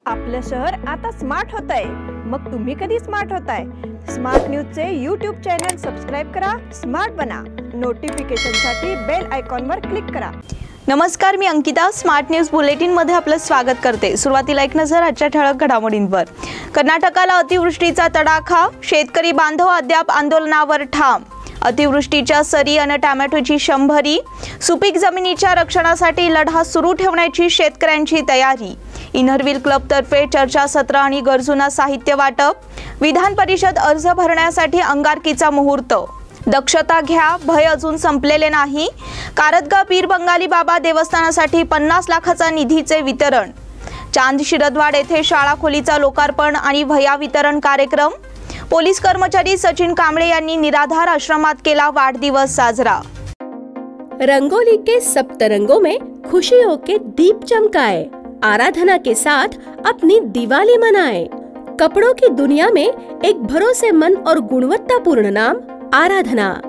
आपलं शहर आता स्मार्ट होतंय, मग तुम्ही कधी स्मार्ट होताय? स्मार्ट न्यूजचे यूट्यूब चॅनल सबस्क्राइब करा, स्मार्ट बना. नोटिफिकेशनसाठी बेल आयकॉनवर क्लिक करा. नमस्कार, मी अंकिता. स्मार्ट न्यूज बुलेटिन मध्ये आपलं स्वागत करते. सुरुवातीला एक नजर आजच्या ठळक घडामोडींवर. कर्नाटकाला अतिवृष्टीचा तडाखा, शेतकरी बांधव अद्याप आंदोलनावर ठाम. अतिवृष्टीच्या सरी आणि टोमॅटोची शंभरी, सुपीक जमिनीच्या रक्षणासाठी लढा सुरू ठेवण्याची शेतकऱ्यांची तयारी. इनरव्हील क्लबतर्फे चर्चासत्र आणि गरजूंना साहित्य वाटप. विधान परिषद अर्ज भरण्यासाठी अंगारकीचा मुहूर्त. दक्षता घ्या, भय अजून संपलेले नाही. कारदगा पीर बंगाली बाबा देवस्थानासाठी 50 लाखाचा निधीचे वितरण. चांद शिरदवाड येथे शाळा खोलीचा लोकार्पण आणि वह्या वितरण कार्यक्रम. पोलीस कर्मचारी सचिन कांबळे यांनी निराधार आश्रमात केला वाढदिवस साजरा. रंगोली के सप्तरंगों में खुशियों के दीप चमकाए, आराधना के साथ अपनी दिवाली मनाए. कपड़ों की दुनिया में एक भरोसेमंद और गुणवत्तापूर्ण नाम आराधना.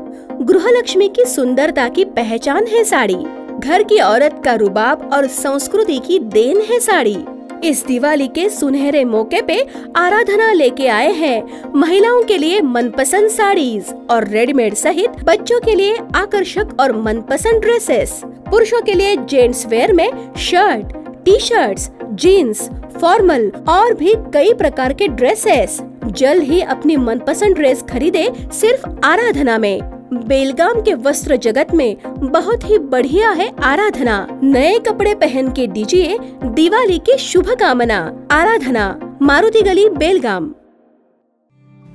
गृहलक्ष्मी की सुंदरता की पहचान है साड़ी. घर की औरत का रुबाब और संस्कृति की देन है साड़ी. इस दिवाली के सुनहरे मौके पे आराधना लेके आए हैं महिलाओं के लिए मनपसंद साड़ीज और रेडीमेड सहित बच्चों के लिए आकर्षक और मनपसंद ड्रेसेस. पुरुषों के लिए जेंट्स वेयर में shirt, T shirts, jeans, formal और भी कई प्रकार के ड्रेसेस. जल्द ही अपनी मनपसंद ड्रेस खरीदे सिर्फ आराधना में. बेलगाम के वस्त्र जगत में बहुत ही बढ़िया है आराधना. नए कपड़े पहन के दीजिए दिवाली की शुभकामना. आराधना, मारुती गली, बेलगाम.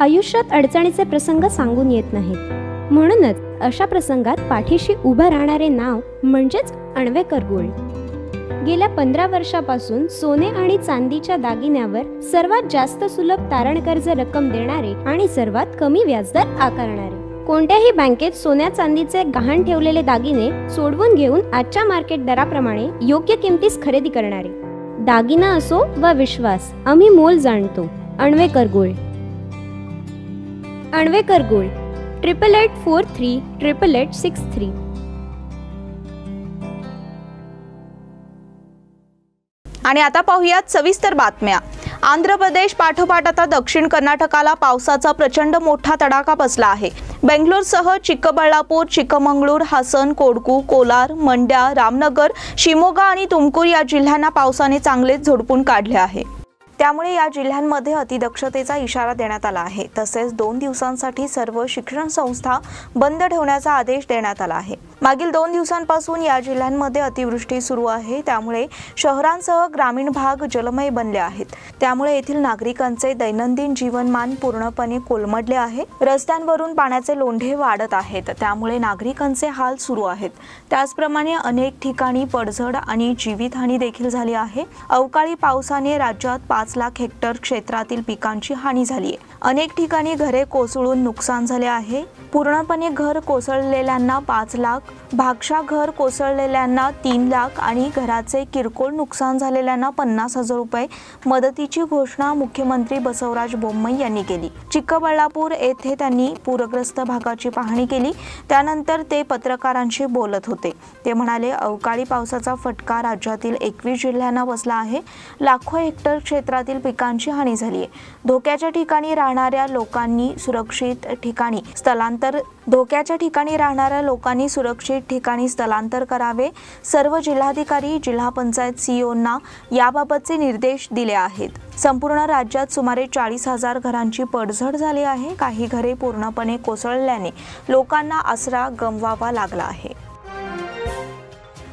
आयुष्यात अडचणीचे प्रसंग सांगून येत नाहीत, म्हणूनच अशा प्रसंगात पाठीशी उभं राहणारे नाव म्हणजेच अण्वेकर गोल्ड. गेल्या 15 वर्षापासून सोने आणि चांदीच्या दागिन्यावर सर्वात जास्त सुलभ तारण कर्ज रक्कम देणारे आणि सर्वात कमी व्याजदर आकारणारे. कोणत्याही बँकेत सोन्या चांदीचे गहाण ठेवलेले दागिने सोडवून घेऊन आजच्या मार्केट दराप्रमाणे योग्य किमतीस खरेदी करणारे. दागिना असो वा विश्वास, आम्ही मोल जाणतो. अण्वेकर गोल्ड. अण्वेकर गोल्ड 8843 8863. आणि आता पाहूयात सविस्तर बातम्या. आंध्र प्रदेश पाठोपाठ आता दक्षिण कर्नाटकाला पावसाचा प्रचंड मोठा तडाखा बसला आहे. बेंगलोरसह चिक्कबळ्ळापूर, चिक्कमंगळूर, हासन, कोडगू, कोलार, मंड्या, रामनगर, शिमोगा आणि तुमकुर या जिल्ह्यांना पावसाने चांगलेच झोडपून काढले आहे. त्यामुळे या जिल्ह्यांमध्ये अतिदक्षतेचा इशारा देण्यात आला आहे. तसेच 2 दिवसांसाठी सर्व शिक्षण संस्था बंद ठेवण्याचा आदेश देण्यात आला आहे. मागील 2 दिवसांपासून या जिल्ह्यांमध्ये अतिवृष्टी सुरू आहे. त्यामुळे शहरांसह ग्रामीण भाग जलमय बनले आहेत. त्यामुळे येथील नागरिकांचे दैनंदिन जीवनमान पूर्णपणे कोलमडले आहे. रस्त्यांवरून पाण्याचे लोंढे वाढत आहेत. त्यामुळे नागरिकांचे हाल सुरू आहेत. त्याचप्रमाणे अनेक ठिकाणी पडझड आणि जीवितहानी देखील झाली आहे. अवकाळी पावसाने राज्यात 5 लाख हेक्टर क्षेत्रातील पिकांची हानी झाली आहे. अनेक ठिकाणी घरे कोसळून नुकसान झाले आहे. पूर्णपणे घर कोसळलेल्यांना 5 लाख, भागशः घर कोसळलेल्यांना 3 लाख आणि घराचे किरकोळ नुकसान झालेल्यांना 50,000 रुपये मदतीची घोषणा मुख्यमंत्री बसवराज बोम्मई यांनी केली. चिक्कबळ्ळापूर येथे त्यांनी पूरग्रस्त भागाची पाहणी केली. त्यानंतर ते पत्रकारांशी बोलत होते. ते म्हणाले, अवकाळी पावसाचा फटका राज्यातील 21 जिल्ह्यांना बसला आहे. लाखो हेक्टर क्षेत्रातील पिकांची हानी झाली आहे. धोक्याच्या ठिकाणी राहणाऱ्या लोकांनी सुरक्षित ठिकाणी स्थलांतर करावे. सर्व जिल्हाधिकारी, जिल्हा पंचायत सीईओंना याबाबतचे निर्देश दिले आहेत. संपूर्ण राज्यात सुमारे 40,000 घरांची पडझड झाली आहे. काही घरे पूर्णपणे कोसळल्याने लोकांना आसरा गमवावा लागला आहे.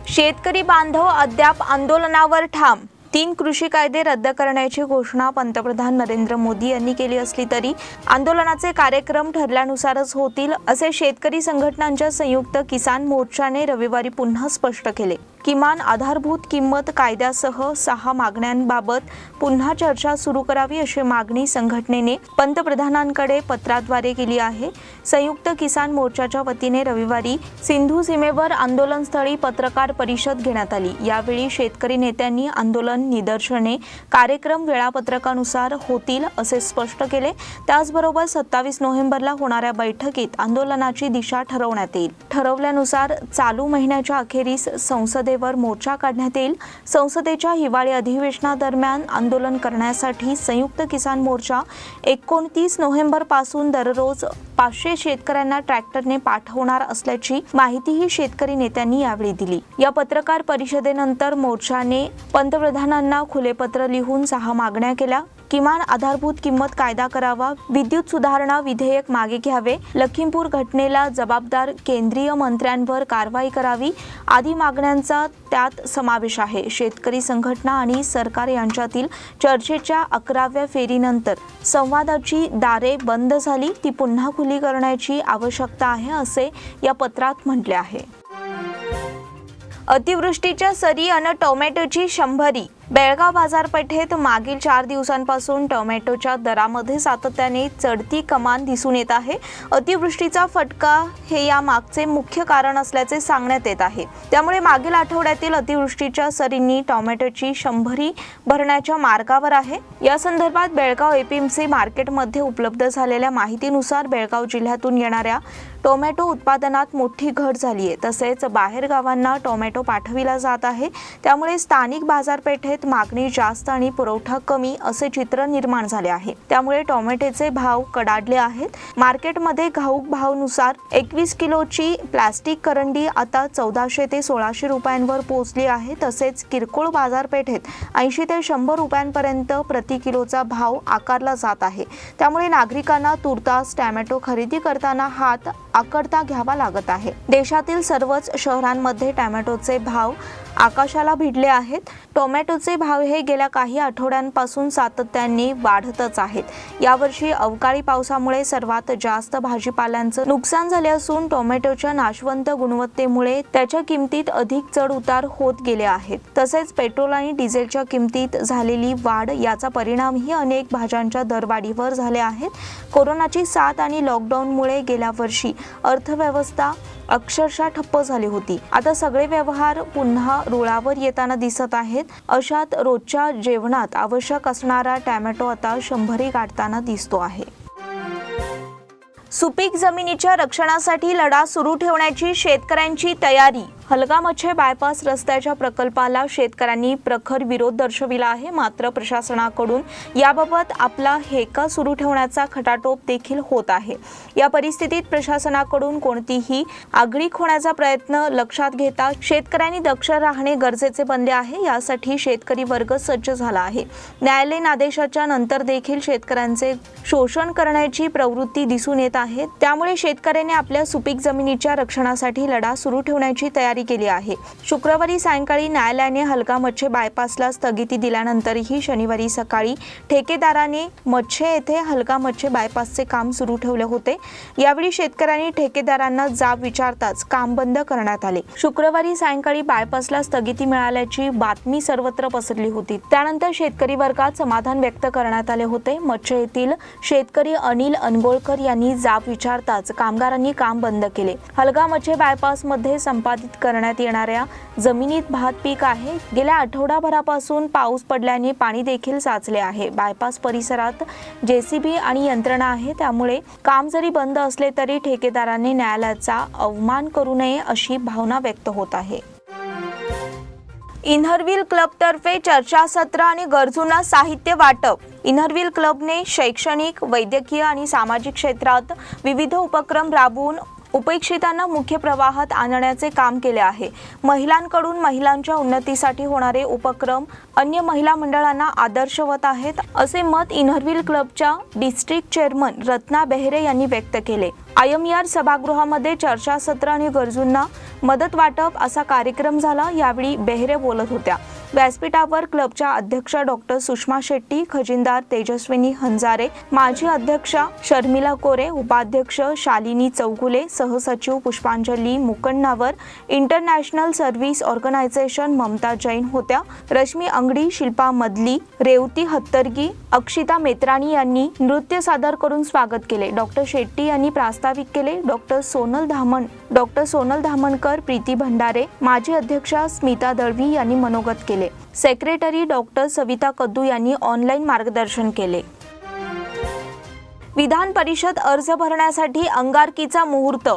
शेतकरी बांधव अद्याप आंदोलनावर ठाम. 3 कृषी कायदे रद्द करण्याची घोषणा पंतप्रधान नरेंद्र मोदी यांनी केली असली तरी आंदोलनाचे कार्यक्रम ठरल्यानुसारच होतील, असे शेतकरी संघटनांच्या संयुक्त किसान मोर्चाने रविवारी पुन्हा स्पष्ट केले. किमान आधारभूत किंमत कायद्यासह 6 मागण्यांबाबत पुन्हा चर्चा सुरू करावी अशी मागणी संघटनेने पंतप्रधानांकडे पत्राद्वारे केली आहे. संयुक्त किसान मोर्चाच्या वतीने रविवारी सिंधू सीमेवर आंदोलनस्थळी पत्रकार परिषद घेण्यात आली. यावेळी शेतकरी नेत्यांनी आंदोलन, निदर्शने, कार्यक्रम वेळापत्रकानुसार होतील असे स्पष्ट केले. त्याचबरोबर 27 नोव्हेंबरला होणाऱ्या बैठकीत आंदोलनाची दिशा ठरवण्यात येईल. ठरवल्यानुसार चालू महिन्याच्या अखेरीस संसदेत संसदेवर मोर्चा काढण्यात येईल. संसदेच्या हिवाळी अधिवेशनादरम्यान आंदोलन करण्यासाठी संयुक्त किसान मोर्चा 29 नोव्हेंबरपासून दररोज 500 शेतकऱ्यांना ट्रॅक्टरने पाठवणार असल्याची माहितीही शेतकरी नेत्यांनी यावेळी दिली. या पत्रकार परिषदेनंतर मोर्चाने पंतप्रधानांना खुले पत्र लिहून 6 मागण्या केल्या. किमान आधारभूत किंमत कायदा करावा, विद्युत सुधारणा विधेयक मागे घ्यावे, लखीमपूर घटनेला जबाबदार केंद्रीय मंत्र्यांवर कारवाई करावी आदी मागण्यांचा त्यात समावेश आहे. शेतकरी संघटना आणि सरकार यांच्यातील चर्चेच्या 11व्या फेरीनंतर संवादाची दारे बंद झाली, ती पुन्हा खुली करण्याची आवश्यकता आहे असे या पत्रात म्हटले आहे. अतिवृष्टीच्या सरी अन टोमॅटोची शंभरी. बेळगाव बाजारपेठेत मागील 4 दिवसांपासून टोमॅटोच्या दरामध्ये सातत्याने चढती कमान दिसून येत आहे. अतिवृष्टीचा फटका हे या मागचे मुख्य कारण असल्याचे सांगण्यात येत आहे. त्यामुळे मागील आठवड्यातील अतिवृष्टीच्या सरींनी टोमॅटोची शंभरी भरण्याच्या मार्गावर आहे. या संदर्भात बेळगाव एपीएमसी मार्केटमध्ये उपलब्ध झालेल्या माहितीनुसार बेळगाव जिल्ह्यातून येणाऱ्या टोमॅटो उत्पादनात मोठी घट झाली आहे. तसेच बाहेर गावांना टोमॅटो पाठविला जात आहे. त्यामुळे स्थानिक बाजारपेठेत मागणी जास्त आणि पुरवठा कमी असे चित्र निर्माण झाले आहे. त्यामुळे टोमॅटोचे भाव कडाडले आहेत. मार्केटमध्ये घाऊक भावानुसार 21 किलोची प्लास्टिक करंडी आता 1400 ते 1600 रुपयांवर पोहोचली आहे. तसेच किरकोळ बाजारपेठेत 80 ते 100 रुपयांपर्यंत प्रति किलोचा भाव आकारला जात आहे. त्यामुळे नागरिकांना तुर्तास टोमॅटो खरेदी करताना हात आकडता घ्यावा लागत आहे. देशातील सर्वच शहरांमध्ये टोमॅटोचे भाव आकाशाला भिडले आहेत. टोमॅटोचे भाव हे गेल्या काही आठवड्यांपासून सातत्याने वाढतच आहेत. यावर्षी अवकाळी पावसामुळे सर्वात जास्त भाजीपाल्यांचं नुकसान झाले असून टोमॅटोच्या नाशवंत गुणवत्तेमुळे त्याच्या किमतीत अधिक चढ उतार होत गेले आहेत. तसेच पेट्रोल आणि डिझेलच्या किमतीत झालेली वाढ याचा परिणामही अनेक भाज्यांच्या दरवाढीवर झाले आहेत. कोरोनाची साथ आणि लॉकडाऊनमुळे गेल्या वर्षी अर्थव्यवस्था अक्षरशः ठप्प झाली होती. आता सगळे व्यवहार पुन्हा रुळावर येताना दिसत आहेत. अशात रोजच्या जेवणात आवश्यक असणारा टोमॅटो आता शंभरी गाठताना दिसतो आहे. सुपीक जमिनीच्या रक्षणासाठी लढा सुरू ठेवण्याची शेतकऱ्यांची तयारी. हलगा-मच्छे बायपास रस्त्याच्या प्रकल्पाला शेतकऱ्यांनी प्रखर विरोध दर्शविला आहे. मात्र प्रशासनाकडून याबाबत आपला हेका सुरू ठेवण्याचा खटाटोप देखील होत आहे. या परिस्थितीत प्रशासनाकडून कोणतीही आगळीक होण्याचा प्रयत्न लक्षात घेता शेतकऱ्यांनी दक्ष राहणे गरजेचे बनले आहे. यासाठी शेतकरी वर्ग सज्ज झाला आहे. न्यायालयीन आदेशाच्या नंतर देखील शेतकऱ्यांचे शोषण करण्याची प्रवृत्ती दिसून येत आहे. त्यामुळे शेतकऱ्यांनी आपल्या सुपीक जमिनीच्या रक्षणासाठी लढा सुरू ठेवण्याची तयारी केली आहे. शुक्रवारी सायंकाळी न्यायालयाने हलगा-मच्छे बायपासला स्थगिती दिल्यानंतरही शनिवारी सकाळी ठेकेदाराने मच्छे येथे हलगा-मच्छे बायपासचे काम सुरू ठेवले होते. यावेळी शेतकऱ्यांनी ठेकेदारांना जाब विचारताच काम बंद करण्यात आले. शुक्रवारी सायंकाळी बायपासला स्थगिती मिळाल्याची बातमी सर्वत्र पसरली होती. त्यानंतर शेतकरी वर्गात समाधान व्यक्त करण्यात आले होते. मच्छे येथील शेतकरी अनिल अनगोळकर यांनी जाब विचारताच कामगारांनी काम बंद केले. हलगा-मच्छे बायपासमध्ये संपादित करण्यात येणाऱ्या जमिनीत भात पीक आहे. गेल्या आठवडाभरापासून पाऊस पडल्याने पाणी देखील साचले आहे. बायपास परिसरात जेसीबी आणि यंत्रणा आहे. त्यामुळे काम जरी बंद असले तरी ठेकेदारांनी न्यायालयाचा अवमान करू नये अशी भावना व्यक्त होत आहे. इनरव्हील क्लबतर्फे चर्चासत्र आणि गरजूंना साहित्य वाटप. इनरव्हील क्लबने शैक्षणिक, वैद्यकीय आणि सामाजिक क्षेत्रात विविध उपक्रम राबवून उपेक्षितांना मुख्य प्रवाहात आणण्याचे काम केले आहे. महिलांकडून महिलांच्या उन्नतीसाठी होणारे उपक्रम अन्य महिला मंडळांना आदर्शवत आहेत असे मत इनरव्हील क्लबच्या डिस्ट्रिक्ट चेअरमन रत्ना बेहरे यांनी व्यक्त केले. IMER सभागृहामध्ये चर्चासत्र आणि गरजूंना मदत वाटप असा कार्यक्रम झाला. यावेळी बेहरे बोलत होत्या. व्यासपीठावर क्लबच्या अध्यक्षा डॉक्टर सुषमा शेट्टी, खजिनदार तेजस्विनी हंजारे, माजी अध्यक्षा शर्मिला कोरे, उपाध्यक्ष शालिनी चौगुले, सहसचिव Pushpanjali Mukannavar, international service organisation Mamata Jain होत्या. रश्मी अंगडी, शिल्पा मदली, रेवती हत्तरगी, अक्षिता मेत्राणी यांनी नृत्य सादर करून स्वागत केले. डॉक्टर शेट्टी यांनी प्रास्ताविक केले. डॉक्टर सोनल धामणकर, प्रीती भंडारे, माजी अध्यक्षा स्मिता दळवी यांनी मनोगत केले. सेक्रेटरी डॉक्टर सविता कद्दू यांनी ऑनलाईन मार्गदर्शन केले. विधान परिषद अर्ज भरण्यासाठी अंगारकीचा मुहूर्त.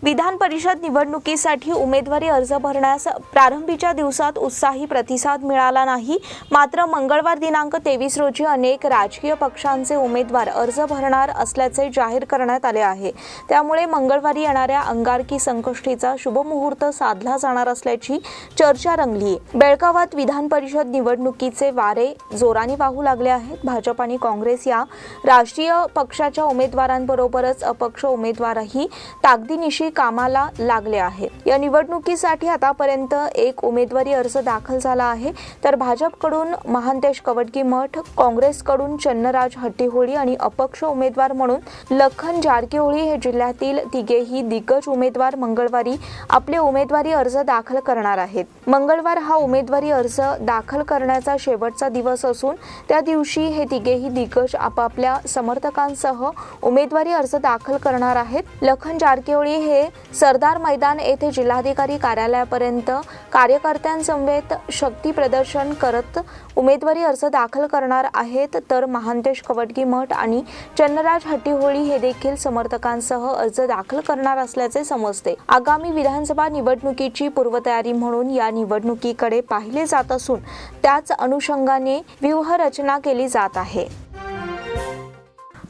विधान परिषद निवडणुकीसाठी उमेदवारी अर्ज भरण्यास प्रारंभीच्या दिवसात उत्साही प्रतिसाद मिळाला नाही. मात्र मंगळवार दिनांक 23 रोजी अनेक राजकीय पक्षांचे उमेदवार अर्ज भरणार असल्याचे जाहीर करण्यात आले आहे. त्यामुळे मंगळवारी येणाऱ्या अंगारकी संकष्टीचा शुभमुहूर्त साधला जाणार असल्याची चर्चा रंगली. बेळगावात विधान परिषद निवडणुकीचे वारे जोराने वाहू लागले आहेत. भाजप आणि काँग्रेस या राष्ट्रीय पक्षाच्या उमेदवारांबरोबरच अपक्ष उमेदवारही ताकदीनिशी कामाला लागले आहेत. या निवडणुकीसाठी आतापर्यंत एक उमेदवारी अर्ज दाखल झाला आहे, तर भाजपकडून महांतेश कवटगीमठ, काँग्रेसकडून चन्नराज हट्टीहोळी आणि अपक्ष उमेदवार म्हणून लखन जारकीहोळी हे जिल्ह्यातील तिघेही दिग्गज उमेदवार मंगळवारी आपले उमेदवारी अर्ज दाखल करणार आहेत. मंगळवार हा उमेदवारी अर्ज दाखल करण्याचा शेवटचा दिवस असून त्या दिवशी हे तिघेही दिग्गज आपापल्या समर्थकांसह उमेदवारी अर्ज दाखल करणार आहेत. लखन जारकीहोळी हे सरदार मैदान येथे जिल्हाधिकारी कार्यालयापर्यंत कार्यकर्त्यांसमवेत शक्ती प्रदर्शन करत उमेदवारी अर्ज दाखल करणार आहेत, तर महांतेश कवटगीमठ आणि चन्नराज हट्टीहोळी हे देखील समर्थकांसह अर्ज दाखल करणार असल्याचे समजते. आगामी विधानसभा निवडणुकीची पूर्वतयारी म्हणून या निवडणुकीकडे पाहिले जात असून त्याच अनुषंगाने व्यूहरचना केली जात आहे.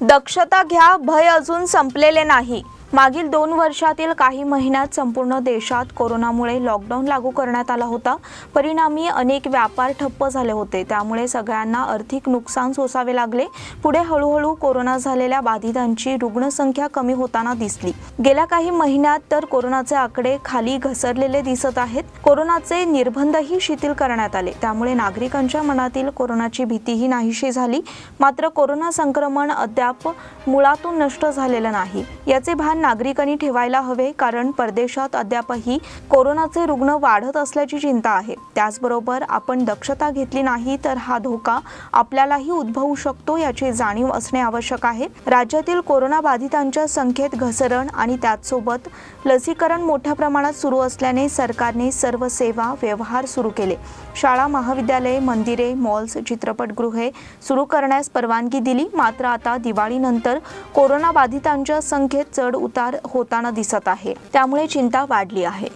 दक्षता घ्या, भय अजून संपलेले नाही. मागील 2 वर्षातील काही महिन्यात संपूर्ण देशात कोरोनामुळे लॉकडाऊन लागू करण्यात आला होता. परिणामी अनेक व्यापार ठप्प झाले होते. त्यामुळे सगळ्यांना आर्थिक नुकसान सोसावे लागले. पुढे हळूहळू कोरोना झालेल्या बाधितांची रुग्णसंख्या कमी होताना दिसली. गेल्या काही महिन्यात तर कोरोनाचे आकडे खाली घसरलेले दिसत आहेत. कोरोनाचे निर्बंधही शिथिल करण्यात आले. त्यामुळे नागरिकांच्या मनातील कोरोनाची भीतीही नाहीशी झाली. मात्र कोरोना संक्रमण अद्याप मुळातून नष्ट झालेलं नाही. याचे भान नागरिकांनी ठेवायला हवे, कारण परदेशात अद्यापही कोरोनाचे रुग्ण वाढत असल्याची चिंता आहे. त्याचबरोबर आपण दक्षता घेतली नाही तर हा धोका आपल्यालाही उद्भवू शकतो, याची जाणीव असणे आवश्यक आहे. राज्यातील कोरोना बाधितांच्या संख्येत घसरण आणि त्याचसोबत लसीकरण मोठ्या प्रमाणात सुरू असल्याने सरकारने सर्व सेवा व्यवहार सुरू केले. शाळा, महाविद्यालये, मंदिरे, मॉल्स, चित्रपटगृहे सुरू करण्यास परवानगी दिली. मात्र आता दिवाळीनंतर कोरोना बाधितांच्या संख्येत चढ उतार होताना दिसत आहे. त्यामुळे चिंता वाढली आहे.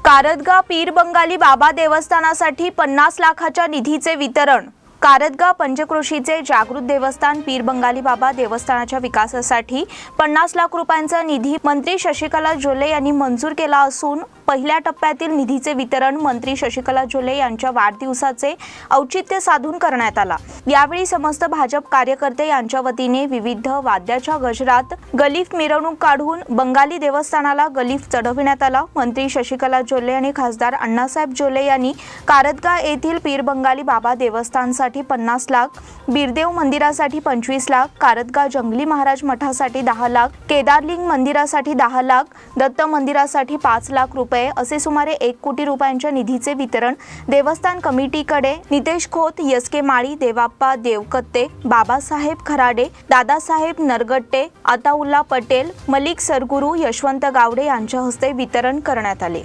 कारदगा पीर बंगाली बाबा देवस्थानासाठी 50 लाखाच्या निधीचे वितरण. कारदगा पंचक्रोशीचे जागृत देवस्थान पीर बंगाली बाबा देवस्थानाच्या विकासासाठी 50 लाख रुपयांचा निधी मंत्री शशिकला जोल्ले यांनी मंजूर केला असून पहिल्या टप्प्यातील निधीचे वितरण मंत्री शशिकला जोल्ले यांच्या वाढदिवसाचे औचित्य साधून करण्यात आला. यावेळी समस्त भाजप कार्यकर्ते यांच्या वतीने विविध वाद्याच्या गजरात गलीफ मिरवणूक काढून बंगाली देवस्थानाला गलीफ चढविण्यात आला. मंत्री शशिकला जोल्ले आणि खासदार अण्णासाहेब जोल्ले यांनी कारदगा येथील पीर बंगाली बाबा देवस्थानसाठी 50 लाख, बिरदेव मंदिरासाठी 25 लाख, कारदगा जंगली महाराज मठासाठी 10 लाख, केदारलिंग मंदिरासाठी 10 लाख, दत्त मंदिरासाठी 5 लाख रुपये असे सुमारे 1 कोटी रुपयांच्या निधीचे वितरण देवस्थान कमिटीकडे नितेश खोत, एस.के. माळी, देवाप्पा देवकत्ते, बाबासाहेब खराडे, दादासाहेब नरगट्टे, आताउल्ला पटेल, मलिक सरगुरू, यशवंत गावडे यांच्या हस्ते वितरण करण्यात आले.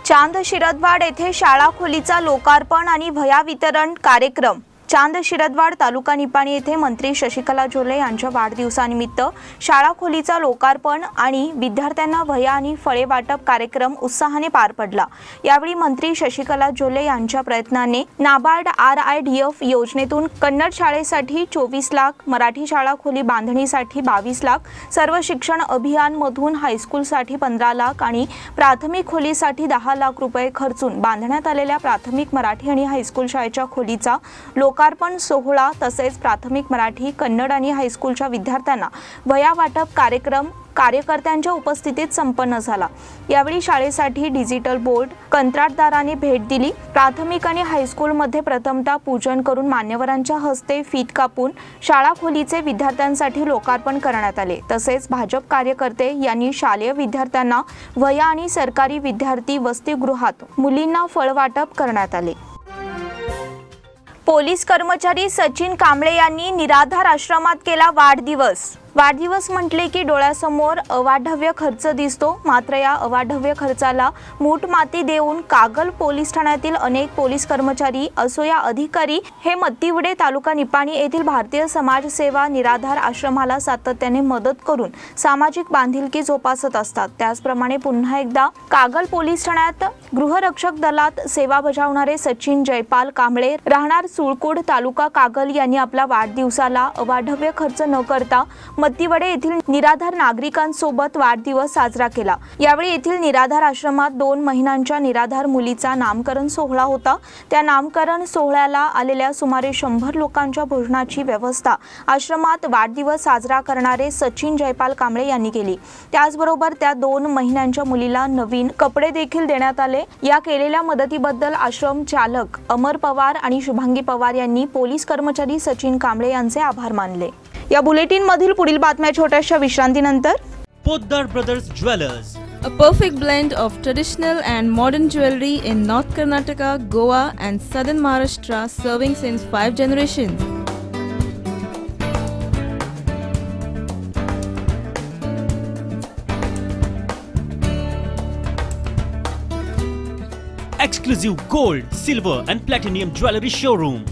चांद शिरदवाड येथे शाळा खोलीचा लोकार्पण आणि वह्या वितरण कार्यक्रम. चांद शिरदवाड तालुका निपाणी येथे मंत्री शशिकला जोल्ले यांच्या वाढदिवसानिमित्त शाळा खोलीचा लोकार्पण आणि विद्यार्थ्यांना वह्या आणि फळे वाटप कार्यक्रम उत्साहाने पार पडला. यावेळी मंत्री शशिकला जोल्ले यांच्या प्रयत्नाने नाबार्ड RIDF योजनेतून कन्नड शाळेसाठी 24 लाख, मराठी शाळा खोली बांधणीसाठी 22 लाख, सर्व शिक्षण अभियान मधून हायस्कूलसाठी 15 लाख आणि प्राथमिक खोलीसाठी 10 लाख रुपये खर्चून बांधण्यात आलेल्या प्राथमिक मराठी आणि हायस्कूल शाळेच्या खोलीचा लोकार्पण सोहळा तसेच प्राथमिक मराठी, कन्नड आणि हायस्कूलच्या विद्यार्थ्यांना वह्या वाटप कार्यक्रम कार्यकर्त्यांच्या उपस्थितीत संपन्न झाला. यावेळी शाळेसाठी डिजिटल बोर्ड कंत्राटदाराने भेट दिली. प्राथमिक आणि हायस्कूलमध्ये प्रथमतः पूजन करून मान्यवरांच्या हस्ते फीत कापून शाळा खोलीचे विद्यार्थ्यांसाठी लोकार्पण करण्यात आले. तसेच भाजप कार्यकर्ते यांनी शालेय विद्यार्थ्यांना वह्या आणि सरकारी विद्यार्थी वसतिगृहात मुलींना फळ वाटप करण्यात आले. पोलीस कर्मचारी सचिन कांबळे यांनी निराधार आश्रमात केला वाढदिवस. वाढदिवस म्हटले की डोळ्यासमोर अवाढव्य खर्च दिसतो, मात्र या अवाढव्य खर्चाला मूठ माती देऊन कागल पोलीस ठाण्यातील अनेक पोलीस कर्मचारी असो या अधिकारी हे मत्तीवडे तालुका निपाणी येथील भारतीय समाज सेवा निराधार आश्रमाला सातत्याने मदत करून सामाजिक बांधिलकी जोपासत असतात। त्याचप्रमाणे पुन्हा एकदा कागल पोलीस ठाण्यात गृहरक्षक दलात सेवा बजावणारे सचिन जयपाल कांबळे राहणार सुळकुड तालुका कागल यांनी आपल्या वाढदिवसाला अवाढव्य खर्च न करता मत्तीवडे येथील निराधार नागरिकांसोबत वाढदिवस साजरा केला। यावेळी येथील निराधार आश्रमात 2 महिन्यांच्या निराधार मुलीचा नामकरण सोहळा होता। त्या नामकरण सोहळ्याला आलेल्या सुमारे 100 लोकांच्या भोजनाची व्यवस्था आश्रमात वाढदिवस साजरा करणारे सचिन जयपाल कांबळे यांनी केली। त्याचबरोबर त्या 2 महिन्यांच्या मुलीला नवीन कपडे देखील देण्यात आले। या केलेल्या मदतीबद्दल आश्रम चालक अमर पवार आणि शुभांगी पवार यांनी पोलीस कर्मचारी सचिन कांबळे यांचे आभार मानले। या बुलेटिन मधील पुढील बातम्या छोट्याशा विश्रांतीनंतर। Poddar brothers jewellers, A perfect blend of traditional and modern jewelry in North Karnataka, Goa and Southern Maharashtra, serving since 5 generations. exclusive gold, silver and platinum jewelry showroom.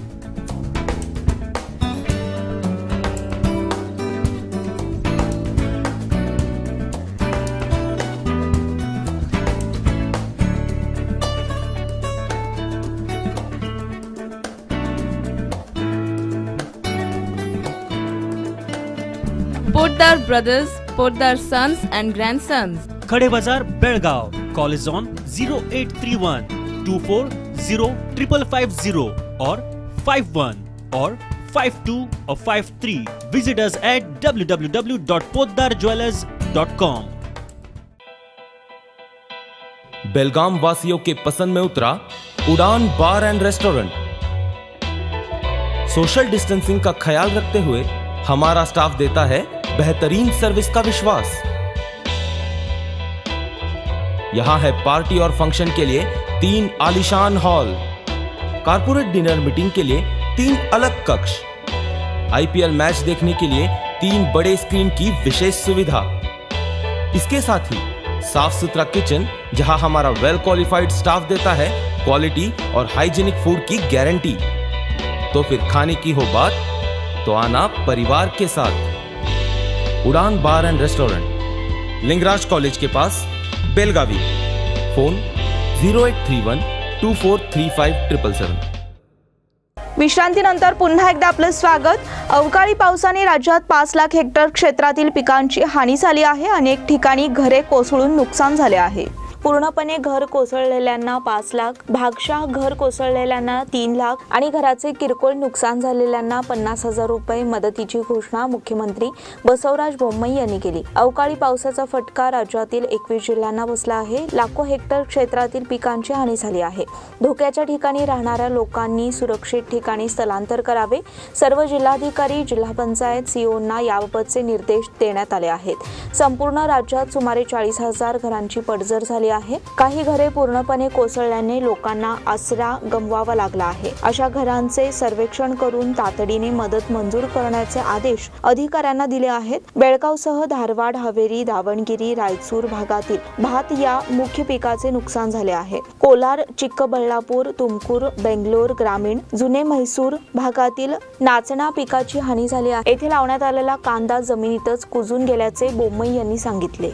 Poddar Brothers, Poddar Sons and Grandsons. Khade Bazar, Belgaum. Call is on 0831 240 5550 or 51 or 52 or 53. Visit us at www.poddarjewelers.com. बेलगाम वासियों के पसंद में उतरा उड़ान बार end restaurant. Social distancing का ख्याल रखते हुए हमारा स्टाफ देता है बेहतरीन सर्विस का विश्वास। यहां है पार्टी और फंक्शन के लिए 3 आलीशान हॉल, कारपोरेट डिनर मीटिंग के लिए 3 अलग कक्ष, आईपीएल मैच देखने के लिए 3 बड़े स्क्रीन की विशेष सुविधा। इसके साथ ही साफ सुथरा किचन जहां हमारा वेल क्वालिफाइड स्टाफ देता है क्वालिटी और हाइजीनिक फूड की गारंटी। तो फिर खाने की हो बात तो आना परिवार के साथ। उड़ान बार एंड रेस्टोरेंट, लिंगराज कॉलेज के पास, बेलगावी। फोन 0831 243577। विश्रांतीनंतर पुन्हा एकदा आपलं स्वागत। अवकाळी पावसाने राज्यात 5 लाख हेक्टर क्षेत्रातील पिकांची हानी झाली आहे। अनेक ठिकाणी घरे कोसळून नुकसान झाले आहे। पूर्णपणे घर कोसळलेल्यांना 5 लाख, भागशः घर कोसळलेल्यांना 3 लाख आणि घराचे किरकोळ नुकसान झालेल्यांना 50,000 रुपये मदतीची घोषणा मुख्यमंत्री बसवराज बोम्मई यांनी केली। अवकाळी पावसाचा फटका राज्यातील 21 जिल्ह्यांना बसला आहे। लाखो हेक्टर क्षेत्रातील पिकांची हानी झाली आहे। धोक्याच्या ठिकाणी राहणाऱ्या लोकांनी सुरक्षित ठिकाणी स्थलांतर करावे। सर्व जिल्हाधिकारी, जिल्हा पंचायत सीओना याबाबतचे निर्देश देण्यात आले आहेत। संपूर्ण राज्यात सुमारे 40,000 घरांची पडझड झाली आहे। काही घरे पूर्णपणे कोसळल्याने लोकांना आसरा गमवावा लागला आहे। अशा घरांचे सर्वेक्षण करून तातडीने मदत मंजूर करण्याचे आदेश अधिकाऱ्यांना दिले आहेत। बेळगावसह धारवाड, हवेली, दावणगिरी, रायचूर भागातील भात या मुख्य पिकाचे नुकसान झाले आहे। कोलार, चिक्कबळ्ळापूर, तुमकूर, बेंगलोर ग्रामीण, जुने म्हैसूर भागातील नाचणा पिकाची हानी झाली आहे। येथे लावण्यात आलेला कांदा जमिनीतच कुजून गेल्याचे बोम्मई यांनी सांगितले।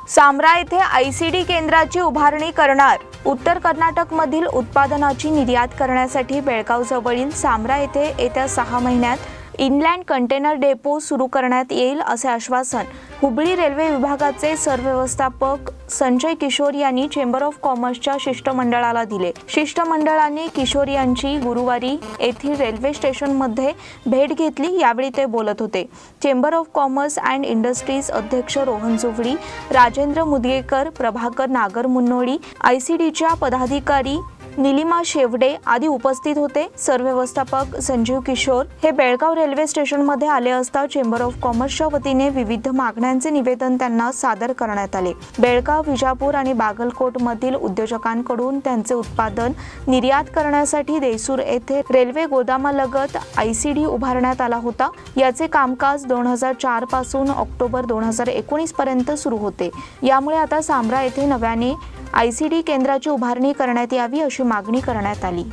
सामरा येथे आयसीडी केंद्राची उभारणी करणार। उत्तर कर्नाटकमधील उत्पादनाची निर्यात करण्यासाठी बेळगाव जवळील सामरा येथे येत्या 6 महिन्यात इनलँड कंटेनर डेपो सुरू करण्यात येईल असे आश्वासन हुबळी रेल्वे विभागाचे सरव्यवस्थापक संजय किशोर यांनी चेंबर ऑफ कॉमर्सच्या शिष्टमंडळाला दिले। शिष्टमंडळाने किशोर यांची गुरुवारी येथील रेल्वे स्टेशनमध्ये भेट घेतली। यावेळी ते बोलत होते। Chamber of commerce and industries अध्यक्ष रोहन जुवडी, राजेंद्र मुदगेकर, प्रभाकर नागर मुन्नोळी, आयसीडीच्या पदाधिकारी निलिमा शेवडे आदी उपस्थित होते। सरव्यवस्थापक संजीव किशोर हे बेळगाव रेल्वे स्टेशनमध्ये आले असता चेंबर ऑफ कॉमर्सच्या वतीने विविध मागण्यांचे निवेदन त्यांना सादर करण्यात आले। बेळगाव, विजापूर आणि बागलकोट मधील उद्योजकांकडून त्यांचे उत्पादन निर्यात करण्यासाठी देसूर येथे रेल्वे गोदामालगत ICD उभारण्यात आला होता। याचे कामकाज 2004 पासून ऑक्टोबर 2019 पर्यंत सुरू होते। यामुळे आता सांब्रा येथे नव्याने ICD केंद्राची उभारणी करण्यात यावी अशी मागणी करण्यात आली।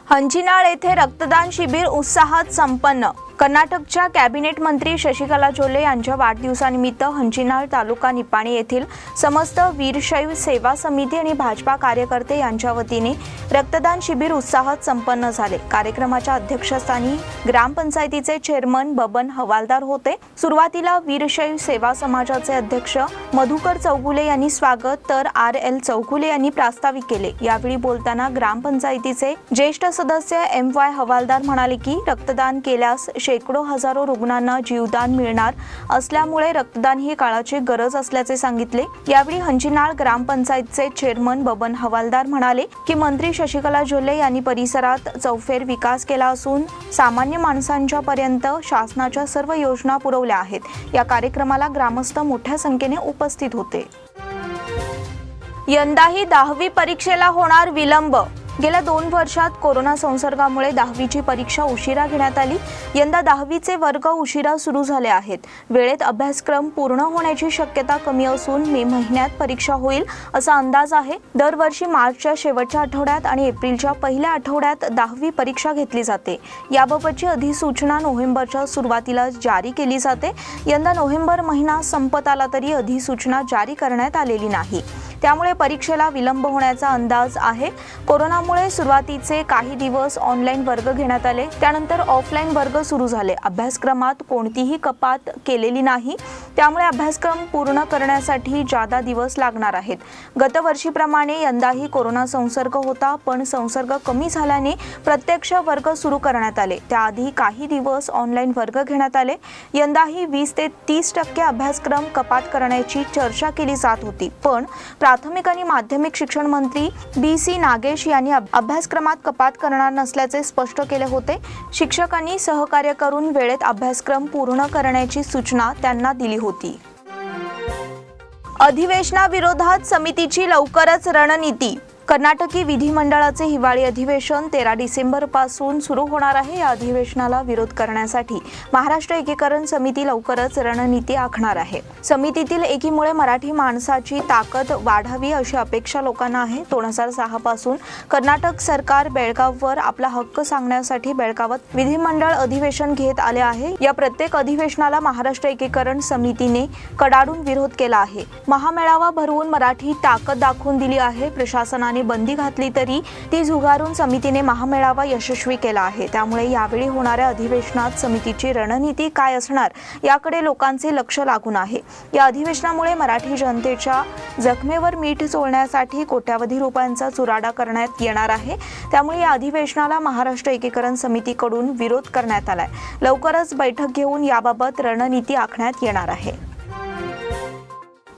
हंचिनाळ येथे रक्तदान शिबिर उत्साहात संपन्न। कर्नाटकच्या कॅबिनेट मंत्री शशिकला जोले यांच्या वाढदिवसानिमित्त हंचिनाळ तालुका निपाणी येथील समस्त वीरशैव सेवा समिती आणि भाजपा कार्यकर्ते यांच्या वतीने रक्तदान शिबिर उत्साहात संपन्न झाले। कार्यक्रमाच्या अध्यक्षस्थानी ग्रामपंचायतीचे चेअरमन बबन हवालदार होते। सुरुवातीला वीरशैव सेवा समाजाचे अध्यक्ष मधुकर चौगुले यांनी स्वागत तर RL चौगुले यांनी प्रास्ताविक केले। यावेळी बोलताना ग्रामपंचायतीचे ज्येष्ठ सदस्य MY हवालदार म्हणाले की रक्तदान केल्यास शेकडो हजारो रुग्णांना जीवदान मिळणार असल्यामुळे रक्तदान ही काळाची गरज असल्याचे सांगितले। यावेळी हंचिनाळ ग्रामपंचायतचे चेअरमन बबन हवालदार म्हणाले की मंत्री शशिकला जोले यांनी परिसरात चौफेर विकास केला असून सामान्य माणसांच्या पर्यंत शासनाच्या सर्व योजना पुरवल्या आहेत। या कार्यक्रमाला ग्रामस्थ मोठ्या संख्येने उपस्थित होते। यंदाही 10वी परीक्षेला होणार विलंब। गेल्या 2 वर्षात कोरोना संसर्गामुळे 10वीची परीक्षा उशिरा घेण्यात आली। यंदा 10वीचे वर्ग उशिरा सुरू झाले आहेत। वेळेत अभ्यासक्रम पूर्ण होण्याची शक्यता कमी असून मे महिन्यात परीक्षा होईल असा अंदाज आहे। दरवर्षी मार्चच्या शेवटच्या आठवड्यात आणि एप्रिलच्या पहिल्या आठवड्यात 10वी परीक्षा घेतली जाते। याबाबतची अधिसूचना नोव्हेंबरच्या सुरुवातीला जारी केली जाते। यंदा नोव्हेंबर महिना संपत आला तरी अधिसूचना जारी करण्यात आलेली नाही। त्यामुळे परीक्षेला विलंब होण्याचा अंदाज आहे। कोरोनामुळे सुरुवातीचे काही दिवस ऑनलाईन वर्ग घेण्यात आले, त्यानंतर ऑफलाईन वर्ग सुरू झाले। अभ्यासक्रमात कोणतीही कपात केलेली नाही, त्यामुळे अभ्यासक्रम पूर्ण करण्यासाठी जादा दिवस लागणार आहेत। गतवर्षीप्रमाणे यंदाही कोरोना संसर्ग होता, पण संसर्ग कमी झाल्याने प्रत्यक्ष वर्ग सुरू करण्यात आले। त्याआधी काही दिवस ऑनलाईन वर्ग घेण्यात आले। यंदाही 20 ते 30% अभ्यासक्रम कपात करण्याची चर्चा केली जात होती, पण प्राथमिक आणि माध्यमिक शिक्षण मंत्री BC नागेश यांनी अभ्यासक्रमात कपात करणार नसल्याचे स्पष्ट केले होते। शिक्षकांनी सहकार्य करून वेळेत अभ्यासक्रम पूर्ण करण्याची सूचना त्यांना दिली होती। अधिवेशनाविरोधात समितीची लवकरच रणनीती। कर्नाटकी विधिमंडळाचे हिवाळी अधिवेशन 13 डिसेंबर पासून सुरू होणार आहे। या अधिवेशनाला विरोध करण्यासाठी महाराष्ट्र एकीकरण समिती लवकरच रणनीती आखणार आहे। समितीतील एकीमुळे मराठी माणसाची ताकद वाढावी अशी अपेक्षा लोकांना आहे। 2006 पासून कर्नाटक सरकार बेळगाववर आपला हक्क सांगण्यासाठी बेळगावात विधिमंडळ अधिवेशन घेत आले आहे। या प्रत्येक अधिवेशनाला महाराष्ट्र एकीकरण समितीने कडाडून विरोध केला आहे। महामेळावा भरवून मराठी ताकद दाखवून दिली आहे। प्रशासनाने बंदी घातली तरी ती झुगारून समितीने महामेळावा यशस्वी केला आहे। त्यामुळे यावेळी होणाऱ्या अधिवेशनात समितीची रणनीती काय असणार याकडे लोकांचे लक्ष लागून आहे। या अधिवेशनामुळे मराठी जनतेच्या जखमेवर मीठ चोळण्यासाठी कोट्यावधी रुपयांचा चुराडा करण्यात येणार आहे। त्यामुळे या अधिवेशनाला महाराष्ट्र एकीकरण समितीकडून विरोध करण्यात आलाय। लवकरच बैठक घेऊन याबाबत रणनीती आखण्यात येणार आहे।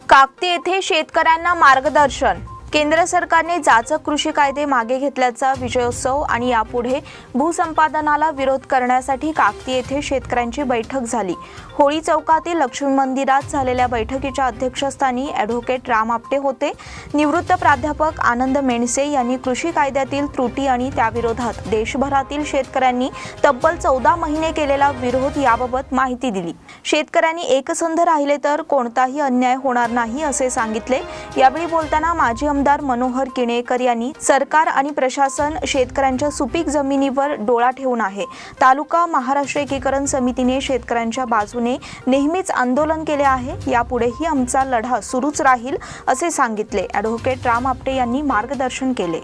काकती येथे शेतकऱ्यांना मार्गदर्शन। केंद्र सरकारने जाचक कृषी कायदे मागे घेतल्याचा विजयोत्सव आणि यापुढे भूसंपादनाला विरोध करण्यासाठी काकती येथे शेतकऱ्यांची बैठक झाली। होळी चौकातील लक्ष्मी मंदिरात झालेल्या बैठकीच्या अध्यक्षस्थानी ॲडव्होकेट राम आपटे होते। निवृत्त प्राध्यापक आनंद मेणसे यांनी कृषी कायद्यातील त्रुटी आणि त्याविरोधात देशभरातील शेतकऱ्यांनी तब्बल 14 महिने केलेला विरोध याबाबत माहिती दिली। शेतकऱ्यांनी एकसंध राहिले तर कोणताही अन्याय होणार नाही असे सांगितले। यावेळी बोलताना माजी आमदार मनोहर किणेकर यांनी सरकार आणि प्रशासन शेतकऱ्यांच्या सुपीक जमिनीवर डोळा ठेवून आहे। तालुका महाराष्ट्र एकीकरण समितीने शेतकऱ्यांच्या बाजूने नेहमीच आंदोलन केले आहे। यापुढेही आमचा लढा सुरूच राहील असे सांगितले। ॲडव्होकेट राम आपटे यांनी मार्गदर्शन केले।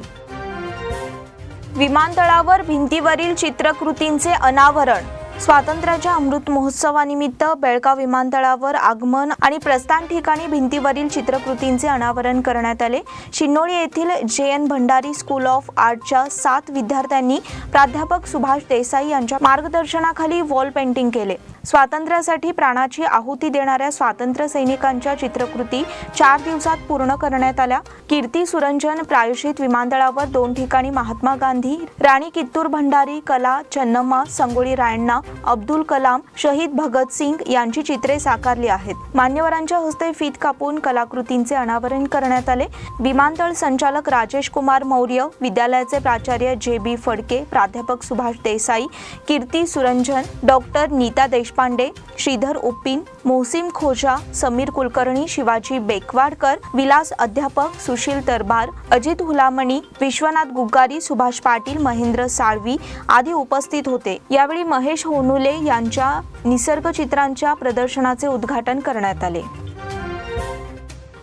विमानतळावर भिंतीवरील चित्रकृतींचे अनावरण। स्वातंत्र्याच्या अमृत महोत्सवानिमित्त बेळगाव विमानतळावर आगमन आणि प्रस्थान ठिकाणी भिंतीवरील चित्रकृतींचे अनावरण करण्यात आले। शिन्नोळी येथील JN भंडारी स्कूल ऑफ आर्टच्या 7 विद्यार्थ्यांनी प्राध्यापक सुभाष देसाई यांच्या मार्गदर्शनाखाली वॉल पेंटिंग केले। स्वातंत्र्यासाठी प्राणाची आहुती देणाऱ्या स्वातंत्र्य सैनिकांच्या चित्रकृती 4 दिवसात पूर्ण करण्यात आल्या. कीर्ती सुरंजन प्रायोजित विमानतळावर 2 ठिकाणी महात्मा गांधी, राणी कित्तूर भंडारी, कला चन्नम्मा, संगोळी रायण्णा, अब्दुल कलाम, शहीद भगतसिंग यांची चित्रे साकारली आहेत. मान्यवरांच्या हस्ते फीत कापून कलाकृतींचे अनावरण करण्यात आले. विमानतळ संचालक राजेश कुमार मौर्य, विद्यालयाचे प्राचार्य जे.बी. फडके, प्राध्यापक सुभाष देसाई, कीर्ती सुरंजन, डॉक्टर नीता देशपांडे, श्रीधर उप्पिन, मोहसिन खोजा, समीर कुलकर्णी, शिवाजी बेकवाडकर, विलास अध्यापक, सुशील तरबार, अजित हुलामणी, विश्वनाथ गुग्गारी, सुभाष पाटील, महेंद्र साळवी आदी उपस्थित होते. यावेळी महेश होनुले यांच्या निसर्ग चित्रांच्या प्रदर्शनाचे उद्घाटन करण्यात आले.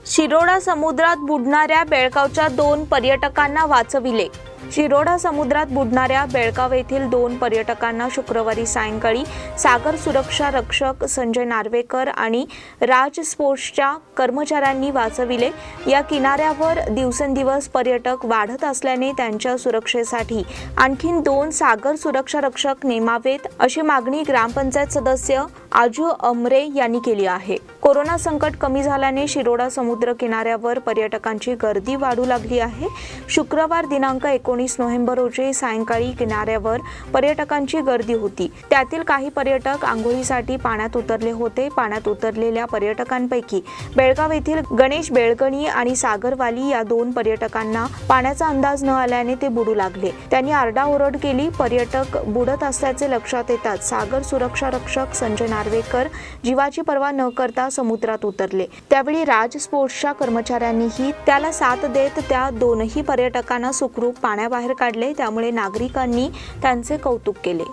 शिरोडा समुद्रात बुडणाऱ्या बेळगावच्या 2 पर्यटकांना वाचविले. शिरोडा समुद्रात बुडणाऱ्या बेळगाव येथील 2 पर्यटकांना शुक्रवारी सायंकाळी सागर सुरक्षा रक्षक संजय नार्वेकर आणि राज स्पोर्ट्सच्या कर्मचाऱ्यांनी वाचविले. या किनाऱ्यावर दिवसेंदिवस पर्यटक वाढत असल्याने त्यांच्या सुरक्षेसाठी आणखीन 2 सागर सुरक्षा रक्षक नेमावेत अशी मागणी ग्रामपंचायत सदस्य आजू अमरे यांनी केली आहे. कोरोना संकट कमी झाल्याने शिरोडा समुद्र किनाऱ्यावर पर्यटकांची गर्दी वाढू लागली आहे. शुक्रवार दिनांक 19 नोव्हेंबर रोजी सायंकाळी किनाऱ्यावर पर्यटकांची गर्दी होती. त्यातील काही पर्यटक आंघोळीसाठी पाण्यात उतरले होते. पाण्यात उतरलेल्या पर्यटकांपैकी बेळगाव येथील गणेश बेळगणी आणि सागरवाली या 2 पर्यटकांना पाण्याचा अंदाज न आल्याने ते बुडू लागले. त्यांनी आरडाओरड केली. पर्यटक बुडत असल्याचे लक्षात येताच सागर सुरक्षा रक्षक संजय नार्वेकर जीवाची पर्वा न करता समुद्रात उतरले. त्यावेळी राज स्पोर्ट्सच्या कर्मचाऱ्यांनीही त्याला साथ देत त्या 2ही पर्यटकांना सुखरूप पाण्याबाहेर काढले. त्यामुळे नागरिकांनी त्यांचे कौतुक केले.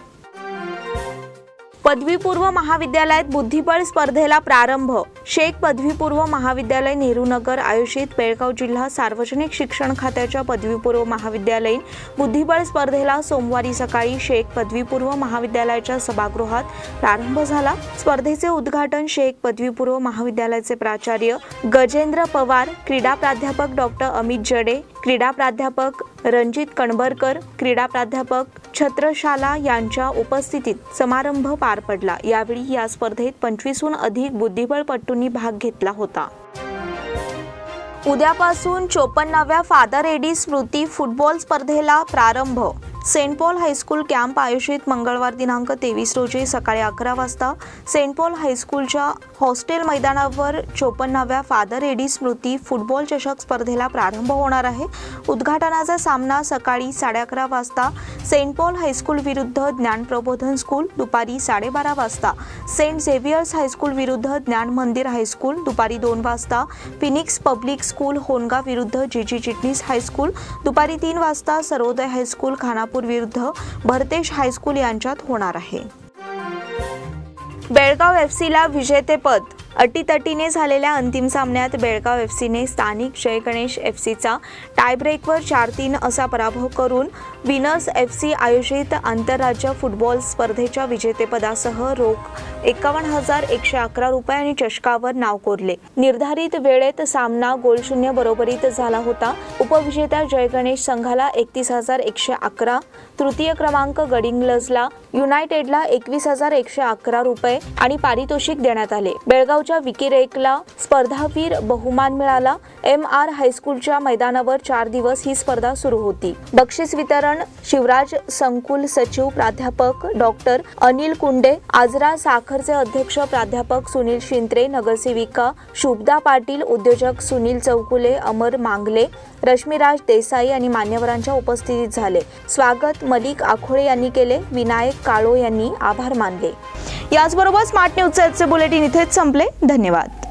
पदवीपूर्व महाविद्यालयात बुद्धिबळ स्पर्धेला प्रारंभ. शेख पदवीपूर्व महाविद्यालय नेहरूनगर आयोजित बेळगाव जिल्हा सार्वजनिक शिक्षण खात्याच्या पदवीपूर्व महाविद्यालयीन बुद्धिबळ स्पर्धेला सोमवारी सकाळी शेख पदवीपूर्व महाविद्यालयाच्या सभागृहात प्रारंभ झाला. स्पर्धेचे उद्घाटन शेख पदवीपूर्व महाविद्यालयाचे प्राचार्य गजेंद्र पवार, क्रीडा प्राध्यापक डॉक्टर अमित जडे, क्रीडा प्राध्यापक रणजित कणबरकर, क्रीडा प्राध्यापक छत्रशाला यांच्या उपस्थितीत समारंभ पार पडला. यावेळी या स्पर्धेत 25हून अधिक बुद्धिबळपटूंनी भाग घेतला होता. उद्यापासून 54व्या फादर एडी स्मृती फुटबॉल स्पर्धेला प्रारंभ. सेंट पॉल हायस्कूल कॅम्प आयोजित मंगळवार दिनांक 23 रोजी सकाळी 11 वाजता सेंट पॉल हायस्कूलच्या हॉस्टेल मैदानावर 54व्या फादर एडी स्मृती फुटबॉल चषक स्पर्धेला प्रारंभ होणार आहे. उद्घाटनाचा सामना सकाळी 11:30 वाजता सेंट पॉल हायस्कूल विरुद्ध ज्ञान प्रबोधन स्कूल, दुपारी 12:30 वाजता सेंट झेवियर्स हायस्कूल विरुद्ध ज्ञान मंदिर हायस्कूल, दुपारी 2 वाजता फिनिक्स पब्लिक स्कूल होनगा विरुद्ध जीजी चिटणीस हायस्कूल, दुपारी 3 वाजता सर्वोदय हायस्कूल खानापूर विरुद्ध भरतेश हायस्कूल यांच्यात होणार आहे. बेळगाव एफसीला विजेतेपद. अटीतटीने झालेल्या अंतिम सामन्यात बेळगाव एफसीने स्थानिक जय गणेश एफसीचा टायब्रेकवर 4-3 असा पराभव करून विनर्स एफसी आयोजित आंतरराज्य फुटबॉल स्पर्धेच्या विजेतेपदासह रोख 51,111 रुपये आणि चषकावर नाव कोरले. निर्धारित वेळेत सामना गोलशून्य बरोबरीत झाला होता. उपविजेत्या जय गणेश संघाला 31,111, तृतीय क्रमांक गडिंग्लजला युनायटेडला 21,111 रुपये आणि पारितोषिक देण्यात आले. बेळगावच्या विकीरेकला स्पर्धावीर बहुमान मिळाला. MR हायस्कूलच्या मैदानावर 4 दिवस ही स्पर्धा सुरू होती. बक्षीस वितरण शिवराज संकुल सचिव प्राध्यापक डॉक्टर अनिल कुंडे, आजरा साखरचे अध्यक्ष प्राध्यापक सुनील शिंत्रे, नगरसेविका शुभदा पाटील, उद्योजक सुनील चौकुले, अमर मांगले, रश्मीराज देसाई आणि मान्यवरांच्या उपस्थितीत झाले. स्वागत मलिक आखोळे यांनी केले. विनायक काळो यांनी आभार मानले. याचबरोबर स्मार्ट न्यूजचे बुलेटिन इथेच संपले. धन्यवाद.